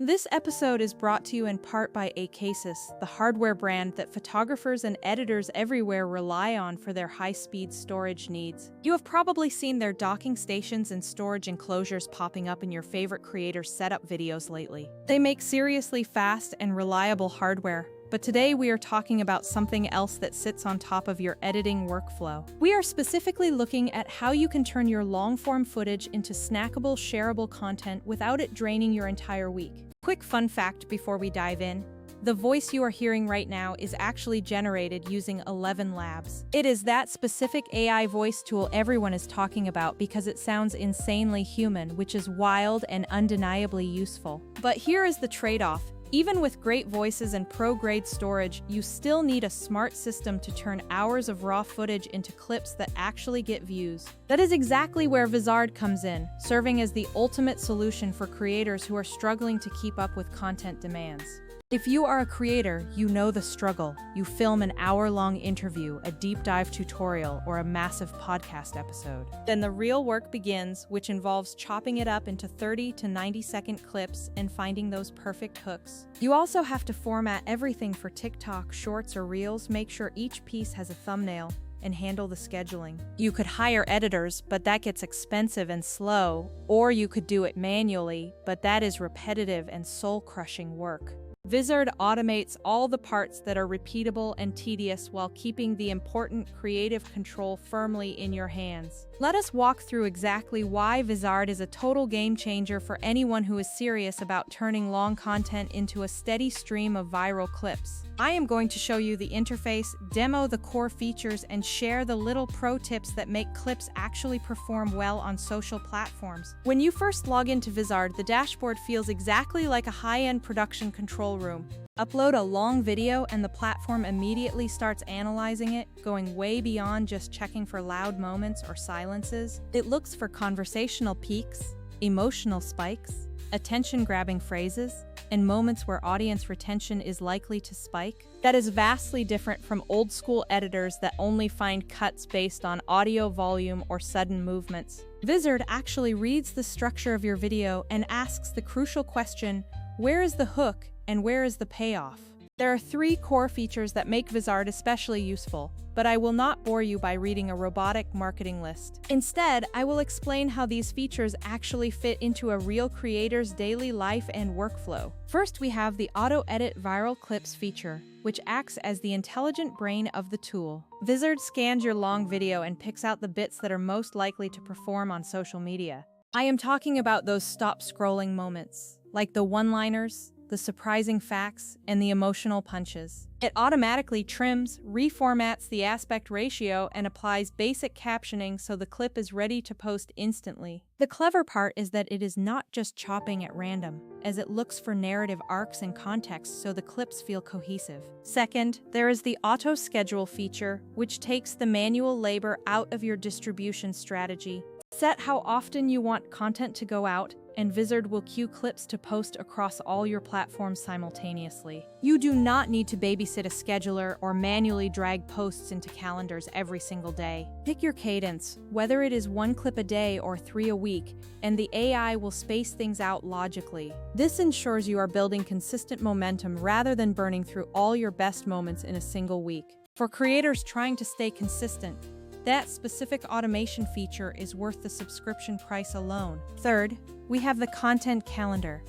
This episode is brought to you in part by ACASIS, the hardware brand that photographers and editors everywhere rely on for their high-speed storage needs. You have probably seen their docking stations and storage enclosures popping up in your favorite creators' setup videos lately. They make seriously fast and reliable hardware. But today we are talking about something else that sits on top of your editing workflow. We are specifically looking at how you can turn your long-form footage into snackable, shareable content without it draining your entire week. Quick fun fact before we dive in. The voice you are hearing right now is actually generated using ElevenLabs. It is that specific AI voice tool everyone is talking about because it sounds insanely human, which is wild and undeniably useful. But here is the trade-off. Even with great voices and pro-grade storage, you still need a smart system to turn hours of raw footage into clips that actually get views. That is exactly where Vizard comes in, serving as the ultimate solution for creators who are struggling to keep up with content demands. If you are a creator, you know the struggle. You film an hour-long interview, a deep dive tutorial, or a massive podcast episode. Then the real work begins, which involves chopping it up into 30 to 90-second clips and finding those perfect hooks. You also have to format everything for TikTok, Shorts, or Reels, make sure each piece has a thumbnail, and handle the scheduling. You could hire editors, but that gets expensive and slow, or you could do it manually, but that is repetitive and soul-crushing work. Vizard automates all the parts that are repeatable and tedious while keeping the important creative control firmly in your hands. Let us walk through exactly why Vizard is a total game changer for anyone who is serious about turning long content into a steady stream of viral clips. I am going to show you the interface, demo the core features, and share the little pro tips that make clips actually perform well on social platforms. When you first log into Vizard, the dashboard feels exactly like a high-end production control room. Upload a long video and the platform immediately starts analyzing it, going way beyond just checking for loud moments or silences. It looks for conversational peaks, emotional spikes, attention-grabbing phrases, and moments where audience retention is likely to spike. That is vastly different from old-school editors that only find cuts based on audio volume or sudden movements. Vizard actually reads the structure of your video and asks the crucial question, where is the hook and where is the payoff? There are 3 core features that make Vizard especially useful, but I will not bore you by reading a robotic marketing list. Instead, I will explain how these features actually fit into a real creator's daily life and workflow. First, we have the Auto-Edit Viral Clips feature, which acts as the intelligent brain of the tool. Vizard scans your long video and picks out the bits that are most likely to perform on social media. I am talking about those stop-scrolling moments, like the one-liners, the surprising facts, and the emotional punches. It automatically trims, reformats the aspect ratio, and applies basic captioning so the clip is ready to post instantly. The clever part is that it is not just chopping at random, as it looks for narrative arcs and context so the clips feel cohesive. Second, there is the auto schedule feature, which takes the manual labor out of your distribution strategy. Set how often you want content to go out, and Vizard will queue clips to post across all your platforms simultaneously. You do not need to babysit a scheduler or manually drag posts into calendars every single day. Pick your cadence, whether it is 1 clip a day or 3 a week, and the AI will space things out logically. This ensures you are building consistent momentum rather than burning through all your best moments in a single week. For creators trying to stay consistent, that specific automation feature is worth the subscription price alone. Third, we have the content calendar,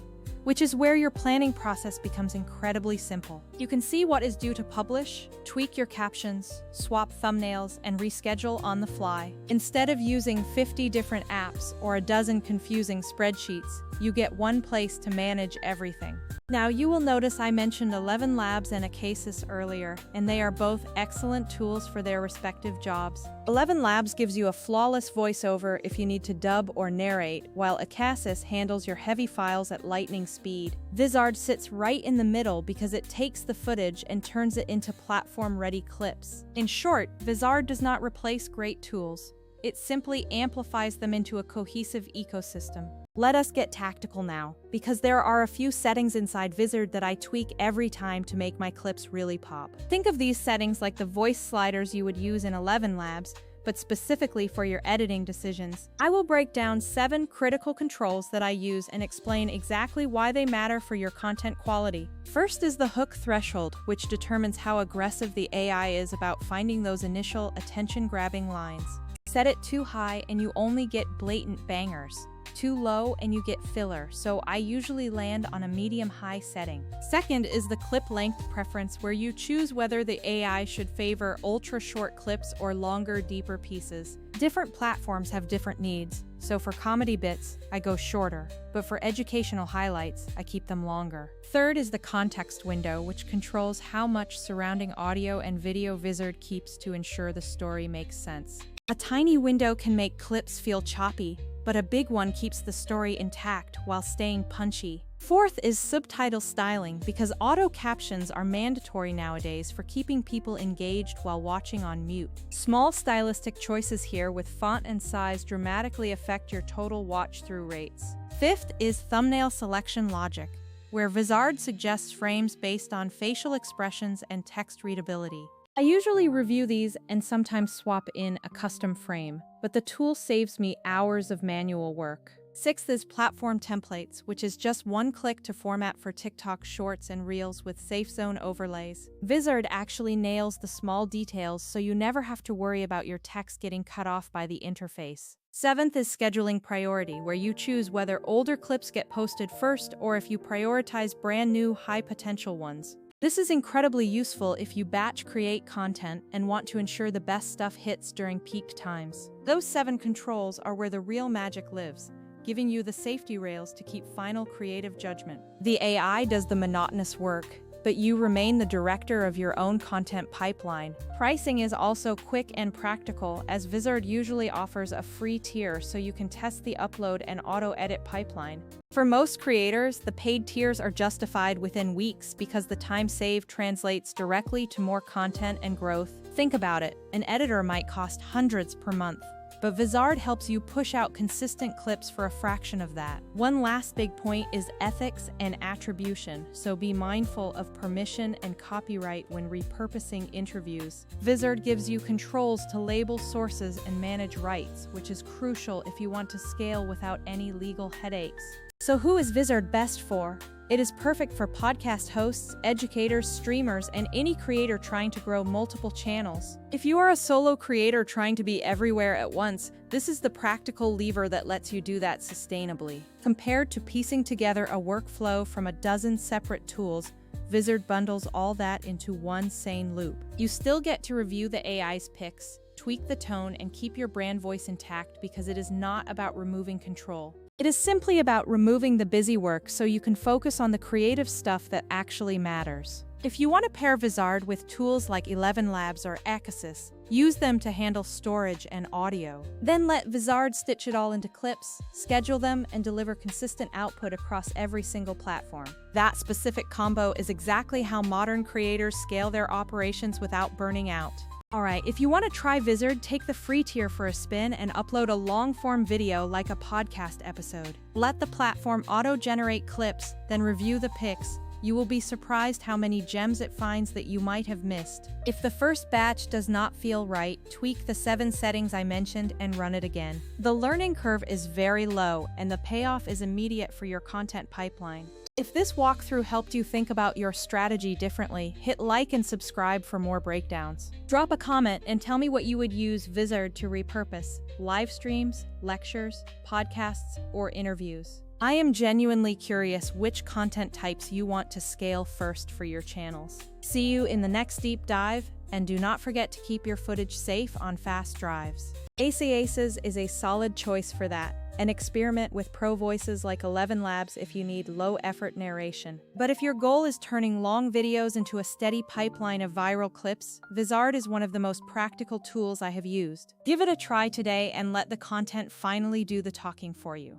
which is where your planning process becomes incredibly simple. You can see what is due to publish, tweak your captions, swap thumbnails, and reschedule on the fly. Instead of using 50 different apps or a dozen confusing spreadsheets, you get one place to manage everything. Now, you will notice I mentioned ElevenLabs and ACASIS earlier, and they are both excellent tools for their respective jobs. ElevenLabs gives you a flawless voiceover if you need to dub or narrate, while ACASIS handles your heavy files at lightning speed. Vizard sits right in the middle because it takes the footage and turns it into platform-ready clips. In short, Vizard does not replace great tools. It simply amplifies them into a cohesive ecosystem. Let us get tactical now, because there are a few settings inside Vizard that I tweak every time to make my clips really pop. Think of these settings like the voice sliders you would use in ElevenLabs, but specifically for your editing decisions. I will break down 7 critical controls that I use and explain exactly why they matter for your content quality. First is the hook threshold, which determines how aggressive the AI is about finding those initial attention-grabbing lines. Set it too high and you only get blatant bangers. Too low and you get filler, so I usually land on a medium-high setting. Second is the clip length preference, where you choose whether the AI should favor ultra-short clips or longer, deeper pieces. Different platforms have different needs, so for comedy bits, I go shorter, but for educational highlights, I keep them longer. Third is the context window, which controls how much surrounding audio and video Vizard keeps to ensure the story makes sense. A tiny window can make clips feel choppy, but a big one keeps the story intact while staying punchy. Fourth is subtitle styling, because auto captions are mandatory nowadays for keeping people engaged while watching on mute. Small stylistic choices here with font and size dramatically affect your total watch-through rates. Fifth is thumbnail selection logic, where Vizard suggests frames based on facial expressions and text readability. I usually review these and sometimes swap in a custom frame, but the tool saves me hours of manual work. Sixth is platform templates, which is just one click to format for TikTok shorts and reels with safe zone overlays. Vizard actually nails the small details, so you never have to worry about your text getting cut off by the interface. Seventh is scheduling priority, where you choose whether older clips get posted first or if you prioritize brand new, high-potential ones. This is incredibly useful if you batch create content and want to ensure the best stuff hits during peak times. Those 7 controls are where the real magic lives, giving you the safety rails to keep final creative judgment. The AI does the monotonous work, but you remain the director of your own content pipeline. Pricing is also quick and practical, as Vizard usually offers a free tier so you can test the upload and auto-edit pipeline. For most creators, the paid tiers are justified within weeks because the time saved translates directly to more content and growth. Think about it, an editor might cost hundreds per month, but Vizard helps you push out consistent clips for a fraction of that. One last big point is ethics and attribution, so be mindful of permission and copyright when repurposing interviews. Vizard gives you controls to label sources and manage rights, which is crucial if you want to scale without any legal headaches. So who is Vizard best for? It is perfect for podcast hosts, educators, streamers, and any creator trying to grow multiple channels. If you are a solo creator trying to be everywhere at once, this is the practical lever that lets you do that sustainably. Compared to piecing together a workflow from a dozen separate tools, Vizard bundles all that into one sane loop. You still get to review the AI's picks, tweak the tone, and keep your brand voice intact because it is not about removing control. It is simply about removing the busy work so you can focus on the creative stuff that actually matters. If you want to pair Vizard with tools like ElevenLabs or ACASIS, use them to handle storage and audio. Then let Vizard stitch it all into clips, schedule them, and deliver consistent output across every single platform. That specific combo is exactly how modern creators scale their operations without burning out. Alright, if you want to try Vizard, take the free tier for a spin and upload a long-form video like a podcast episode. Let the platform auto-generate clips, then review the pics. You will be surprised how many gems it finds that you might have missed. If the first batch does not feel right, tweak the 7 settings I mentioned and run it again. The learning curve is very low, and the payoff is immediate for your content pipeline. If this walkthrough helped you think about your strategy differently, hit like and subscribe for more breakdowns. Drop a comment and tell me what you would use Vizard to repurpose: live streams, lectures, podcasts, or interviews. I am genuinely curious which content types you want to scale first for your channels. See you in the next deep dive, and do not forget to keep your footage safe on fast drives. ACASIS is a solid choice for that, and experiment with pro voices like ElevenLabs if you need low-effort narration. But if your goal is turning long videos into a steady pipeline of viral clips, Vizard is one of the most practical tools I have used. Give it a try today and let the content finally do the talking for you.